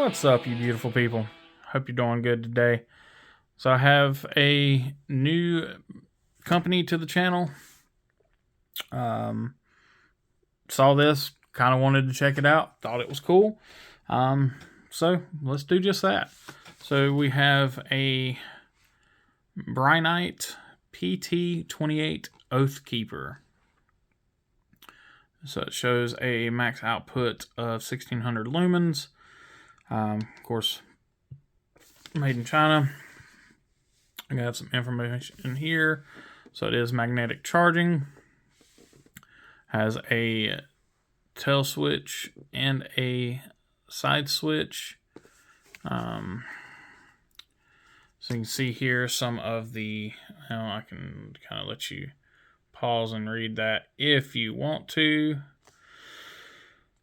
What's up, you beautiful people? Hope you're doing good today. So I have a new company to the channel. Saw this, kind of wanted to check it out, thought it was cool. So let's do just that. So we have a BRINYTE PT28 Oathkeeper. So it shows a max output of 1600 lumens. Of course, made in China. I got some information in here. So it is magnetic charging. Has a tail switch and a side switch. So you can see here some of the, I can kind of let you pause and read that if you want to.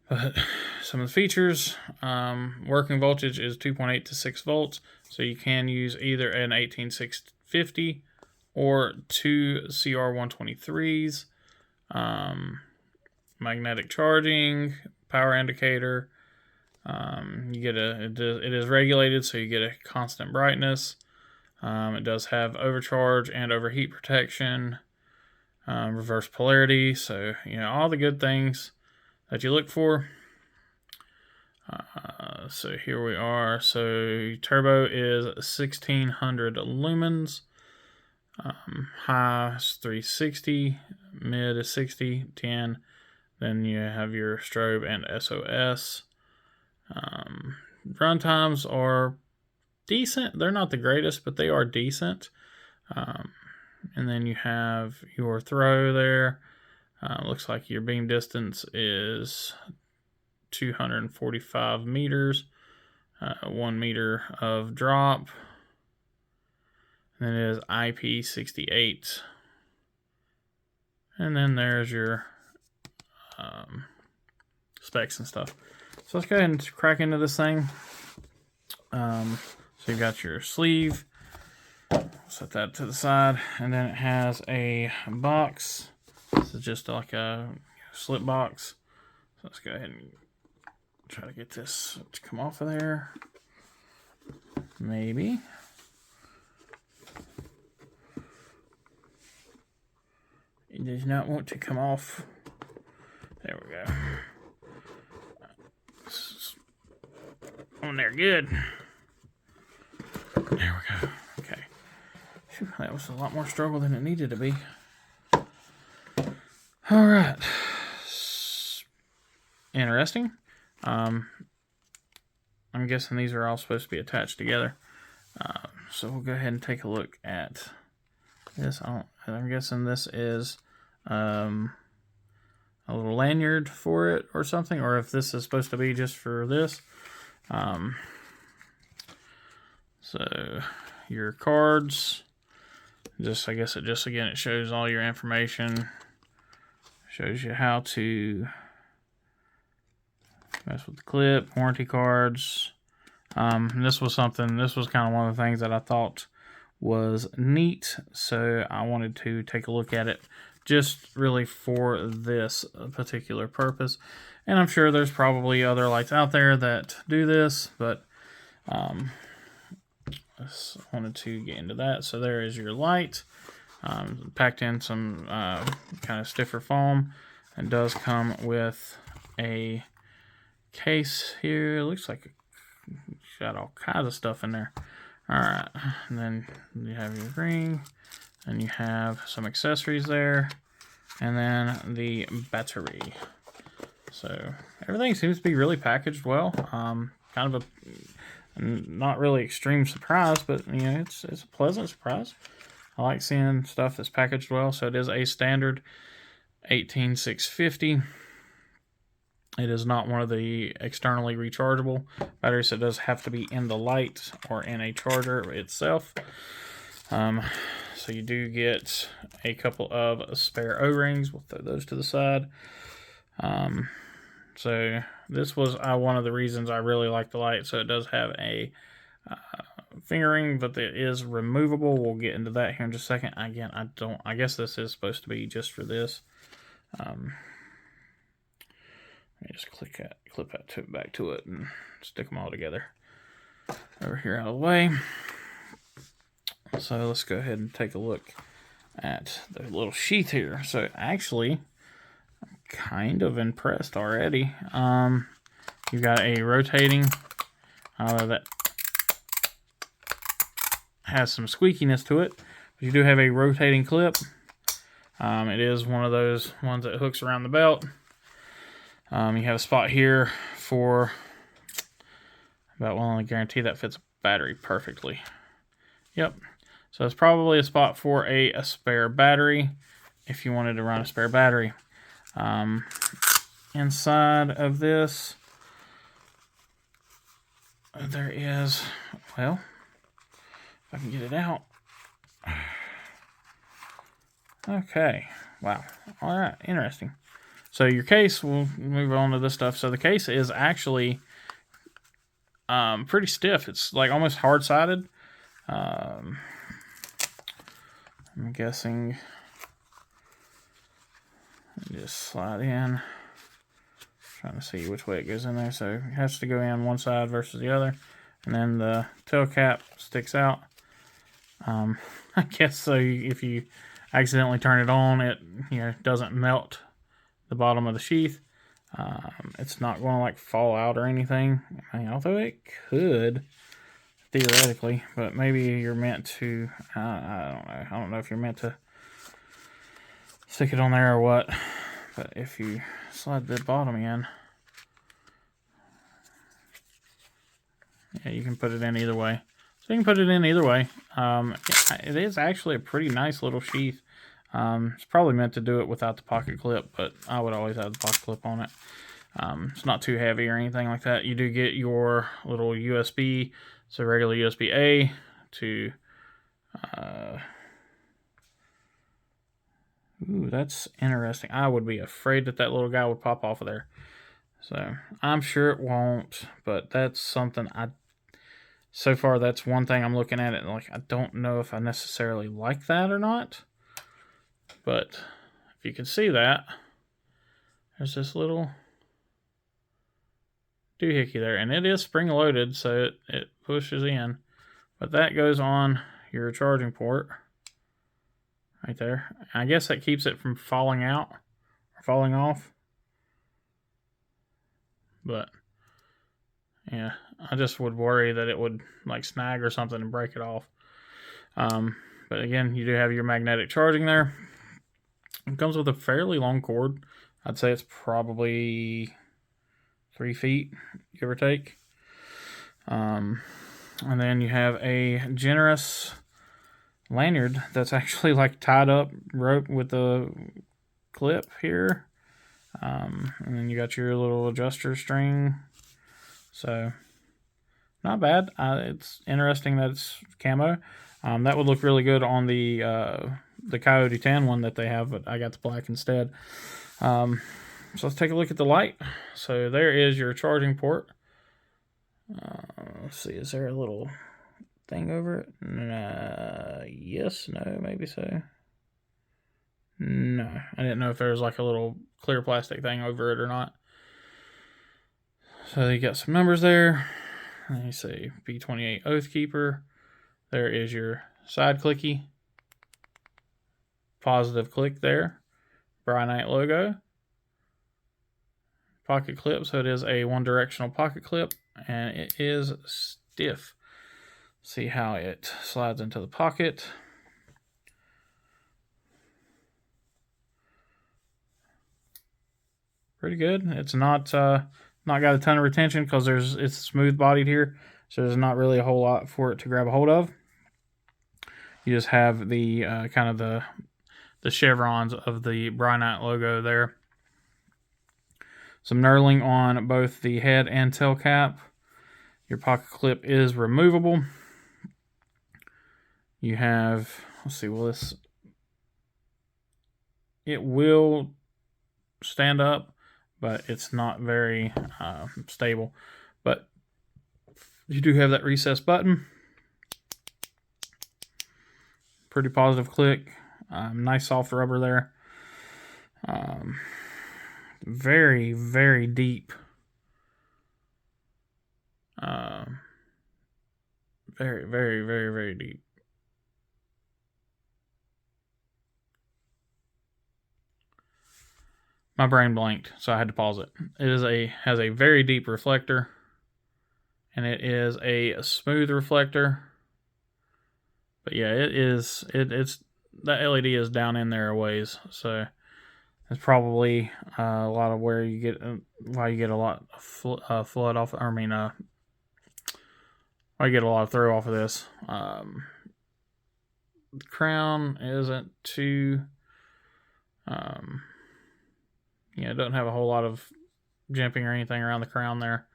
But some of the features, working voltage is 2.8 to 6 volts. So you can use either an 18650 or two CR123s. Magnetic charging, power indicator. You get it is regulated, so you get a constant brightness. It does have overcharge and overheat protection, reverse polarity. So all the good things that you look for. So here we are. So turbo is 1600 lumens. High is 360, mid is 60, 10. Then you have your strobe and SOS. Run times are decent. They're not the greatest, but they are decent. And then you have your throw there. Looks like your beam distance is 245 meters. 1 meter of drop. And then it is IP68. And then there's your specs and stuff. So let's go ahead and crack into this thing. So you've got your sleeve. Set that to the side. And then it has a box. This is just like a slip box. So let's go ahead and try to get this to come off of there. Maybe. It does not want to come off. There we go. On there, good. There we go. Okay. Whew, that was a lot more struggle than it needed to be. All right. Interesting. I'm guessing these are all supposed to be attached together. So we'll go ahead and take a look at this. I'm guessing this is a little lanyard for it or something, or if this is supposed to be just for this. So your cards, I guess it shows all your information, shows you how to mess with the clip, warranty cards. This was kind of one of the things that I thought was neat, so I wanted to take a look at it just really for this particular purpose. And I'm sure there's probably other lights out there that do this, but I just wanted to get into that. So there is your light, packed in some kind of stiffer foam, and does come with a case here. It looks like it's got all kinds of stuff in there. All right, and then you have your ring, and you have some accessories there, and then the battery. So everything seems to be really packaged well. Kind of a not really extreme surprise, but it's a pleasant surprise. I like seeing stuff that's packaged well. So it is a standard 18650. It is not one of the externally rechargeable batteries, so it does have to be in the light or in a charger itself. So you do get a couple of spare O-rings. We'll throw those to the side. So this was I one of the reasons I really like the light. So it does have a fingering, but it is removable. We'll get into that here in just a second. Again, I guess this is supposed to be just for this. Let me just clip that back to it and stick them all together over here out of the way. So let's go ahead and take a look at the little sheath here. So actually, I'm kind of impressed already. You've got a rotating, that has some squeakiness to it, but you do have a rotating clip. It is one of those ones that hooks around the belt. You have a spot here for about, well, I guarantee that fits a battery perfectly. Yep. So it's probably a spot for a spare battery if you wanted to run a spare battery. Inside of this, there is, well, if I can get it out. Okay. Wow. All right. Interesting. So your case, we'll move on to this stuff. So the case is actually pretty stiff. It's like almost hard-sided. I'm guessing, just slide in, trying to see which way it goes in there. So it has to go in one side versus the other, and then the tail cap sticks out. I guess so if you accidentally turn it on, it doesn't melt the bottom of the sheath. It's not going to like fall out or anything. I mean, although it could theoretically, but maybe you're meant to, I don't know. I don't know if you're meant to stick it on there or what, but if you slide the bottom in, yeah, you can put it in either way. So you can put it in either way. It is actually a pretty nice little sheath. It's probably meant to do it without the pocket clip, but I would always have the pocket clip on it. It's not too heavy or anything like that. You do get your little USB, so regular USB-A to, ooh, that's interesting. I would be afraid that little guy would pop off of there. So I'm sure it won't, but that's something so far that's one thing I'm looking at it, like I don't know if I necessarily like that or not. But if you can see that, there's this little doohickey there, and it is spring loaded, so it pushes in. But that goes on your charging port right there. I guess that keeps it from falling out or falling off. But yeah, I just would worry that it would like snag or something and break it off. But again, you do have your magnetic charging there. It comes with a fairly long cord. I'd say it's probably 3 feet, give or take. And then you have a generous lanyard that's actually like tied up rope with a clip here. And then you got your little adjuster string. So not bad. It's interesting that it's camo. That would look really good on the Coyote 10 one that they have, but I got the black instead. So let's take a look at the light. So there is your charging port. Let's see, is there a little thing over it? Yes, no, maybe so. No, I didn't know if there was like a little clear plastic thing over it or not. So you got some numbers there. And you say B28 Oathkeeper. There is your side clicky. Positive click there. BRINYTE logo. Pocket clip, so it is a one-directional pocket clip, and it is stiff. See how it slides into the pocket. Pretty good. It's not got a ton of retention because it's smooth bodied here, so there's not really a whole lot for it to grab a hold of. You just have the kind of the chevrons of the BRINYTE logo there. Some knurling on both the head and tail cap. Your pocket clip is removable. You have, let's see, it will stand up, but it's not very stable. But you do have that recessed button. Pretty positive click. Nice soft rubber there. very, very deep. Very, very, very, very deep. My brain blanked, so I had to pause it. It has a very deep reflector, and it is a smooth reflector. But yeah, it's that LED is down in there a ways, so it's probably a lot of where you get why you get a lot of flood off. I mean, why you get a lot of throw off of this. The crown isn't too. Yeah, it doesn't have a whole lot of jimping or anything around the crown there.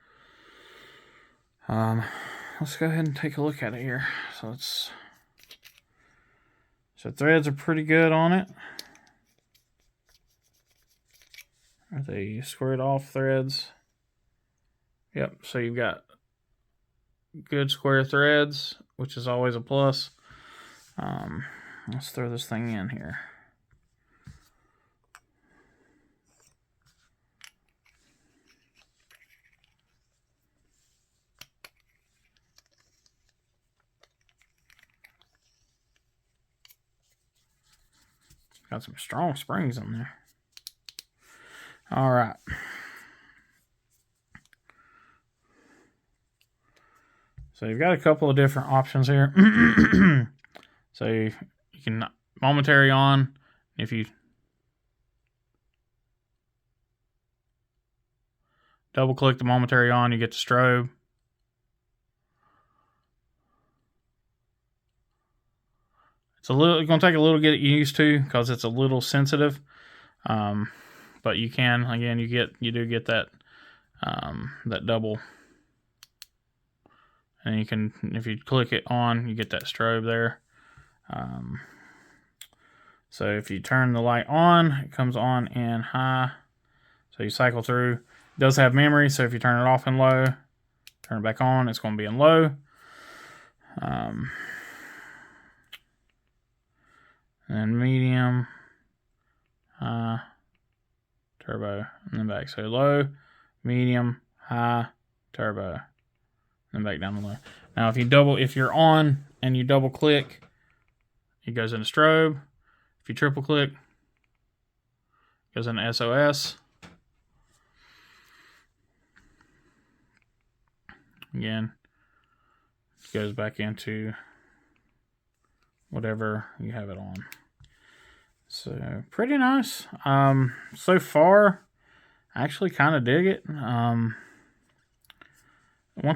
Let's go ahead and take a look at it here. So threads are pretty good on it. Are they squared off threads? Yep, so you've got good square threads, which is always a plus. Let's throw this thing in here. Got some strong springs in there. All right. So you've got a couple of different options here. So you can momentary on. If you double click the momentary on, you get the strobe. It's going to take a little get used to because it's a little sensitive. But you can, again, you do get that that double. And you can, if you click it on, you get that strobe there. So if you turn the light on, it comes on in high. So you cycle through. It does have memory, so if you turn it off in low, turn it back on, it's going to be in low. And medium, high, turbo, and then back. So low, medium, high, turbo, and back down to low. Now if you're on and you double click, it goes into strobe. If you triple click, it goes into SOS. Again, it goes back into whatever you have it on. So pretty nice. So far, I actually kind of dig it. One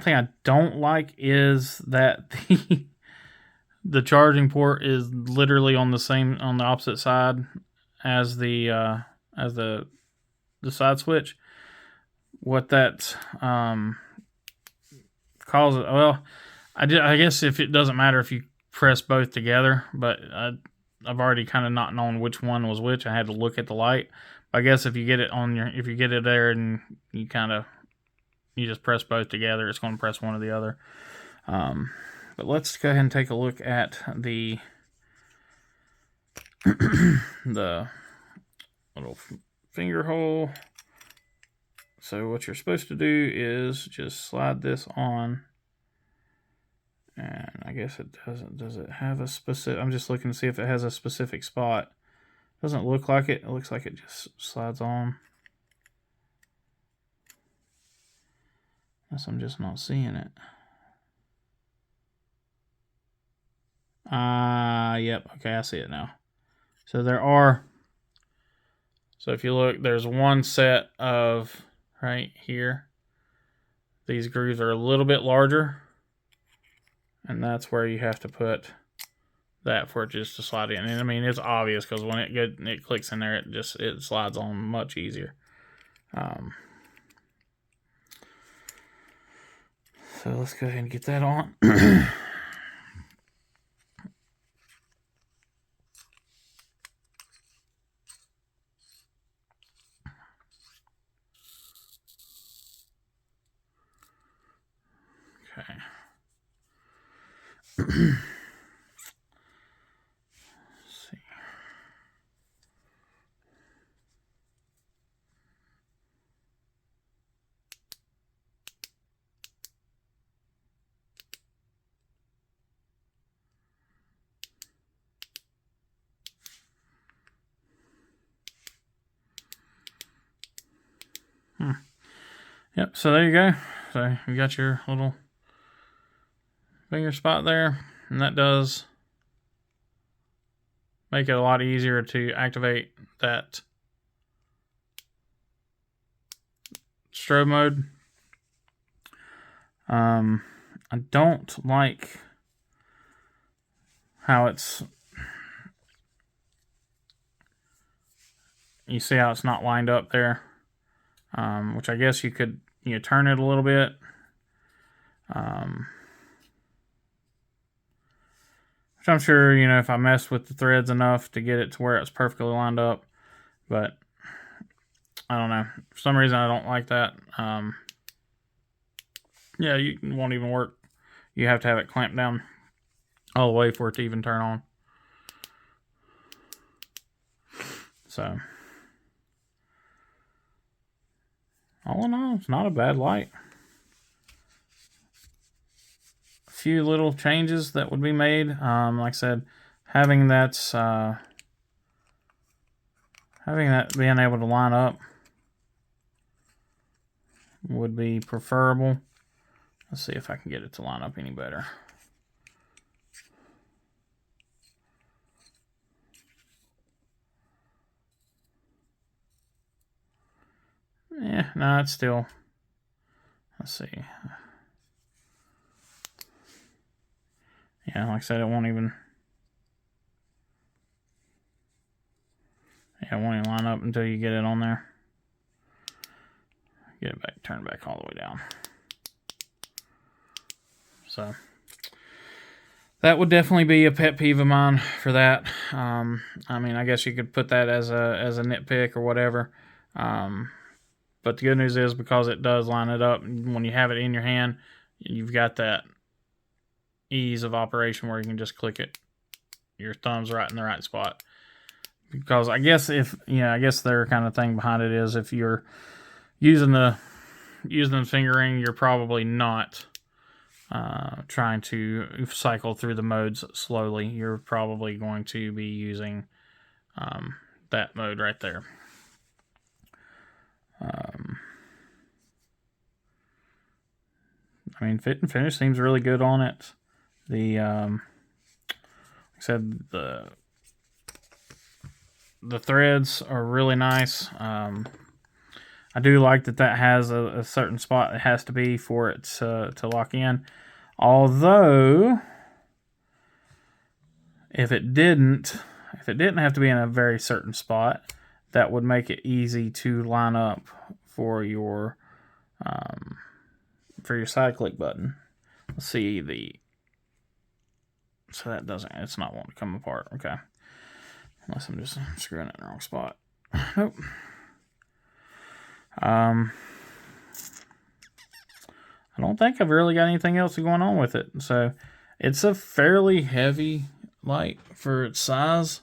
thing I don't like is that the charging port is literally on the opposite side as the side switch. What that causes, well, I guess if it doesn't matter if you press both together, but I've already kind of not known which one was which. I had to look at the light. But I guess if you get it there and you just press both together, it's going to press one or the other. But let's go ahead and take a look at the the little finger hole. So what you're supposed to do is just slide this on. And I guess it doesn't. Does it have a specific? I'm just looking to see if it has a specific spot. Doesn't look like it. It looks like it just slides on. Unless I'm just not seeing it. Yep. Okay, I see it now. So if you look, there's one set of right here. These grooves are a little bit larger. And that's where you have to put that for it just to slide in. And I mean, it's obvious because when it clicks in there, it slides on much easier. So let's go ahead and get that on. Okay. Let's see. Yep, so there you go. So you got your little finger spot there, and that does make it a lot easier to activate that strobe mode. I don't like how it's, you see how it's not lined up there, which I guess you could, turn it a little bit. Which I'm sure, if I mess with the threads enough to get it to where it's perfectly lined up, but I don't know. For some reason, I don't like that. Yeah, it won't even work. You have to have it clamped down all the way for it to even turn on. So, all in all, it's not a bad light. A few little changes that would be made. Like I said, having that being able to line up would be preferable. Let's see if I can get it to line up any better. Yeah, no, it's still, let's see. Yeah, like I said, it won't even line up until you get it on there. Get it back, turn it back all the way down. So that would definitely be a pet peeve of mine for that. I mean, I guess you could put that as a nitpick or whatever. But the good news is, because it does line it up, when you have it in your hand, you've got that ease of operation where you can just click it, your thumb's right in the right spot. Because I guess I guess their kind of thing behind it is, if you're using the fingering, you're probably not trying to cycle through the modes slowly. You're probably going to be using that mode right there. I mean, fit and finish seems really good on it. The like I said, the threads are really nice. I do like that has a certain spot it has to be for it to lock in. Although, if it didn't have to be in a very certain spot, that would make it easy to line up for your side click button. Let's see so that it's not wanting to come apart. Okay. Unless I'm just screwing it in the wrong spot. Nope. I don't think I've really got anything else going on with it. So it's a fairly heavy light for its size.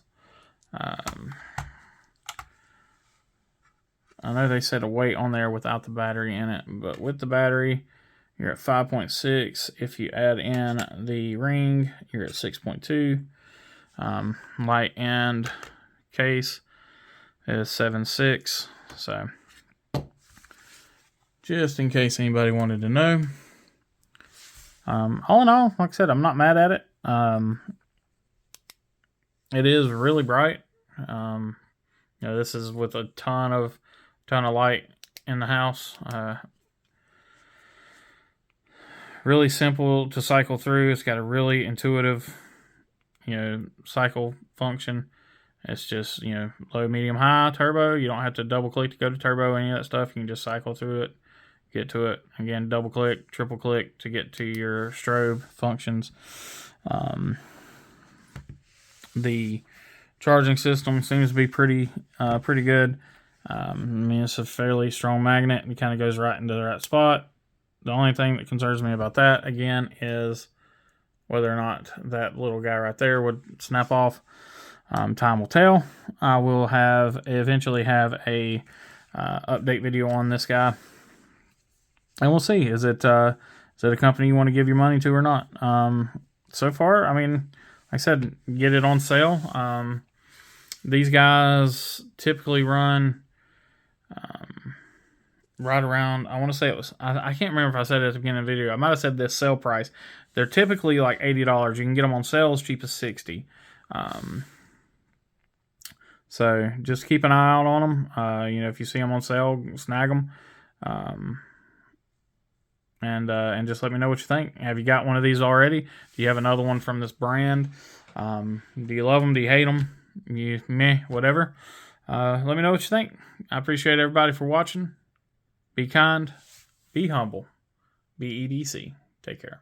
I know they said a weight on there without the battery in it, but with the battery, you're at 5.6. If you add in the ring, you're at 6.2. Light and case is 7.6. So, just in case anybody wanted to know. All in all, like I said, I'm not mad at it. It is really bright. This is with a ton of light in the house. Really simple to cycle through. It's got a really intuitive, cycle function. It's just, low, medium, high, turbo. You don't have to double click to go to turbo, any of that stuff. You can just cycle through it, get to it. Again, double click, triple click to get to your strobe functions. The charging system seems to be pretty good. I mean, it's a fairly strong magnet. It kind of goes right into the right spot. The only thing that concerns me about that, again, is whether or not that little guy right there would snap off. Time will tell. I will eventually have a update video on this guy, and we'll see. Is it a company you want to give your money to or not? So far, I mean, like I said, get it on sale. These guys typically run right around, I want to say it was, I can't remember if I said it at the beginning of the video. I might have said this sale price. They're typically like $80. You can get them on sale as cheap as $60. So just keep an eye out on them. You know, if you see them on sale, snag them. And just let me know what you think. Have you got one of these already? Do you have another one from this brand? Do you love them? Do you hate them? You meh, whatever. Let me know what you think. I appreciate everybody for watching. Be kind, be humble, be EDC. Take care.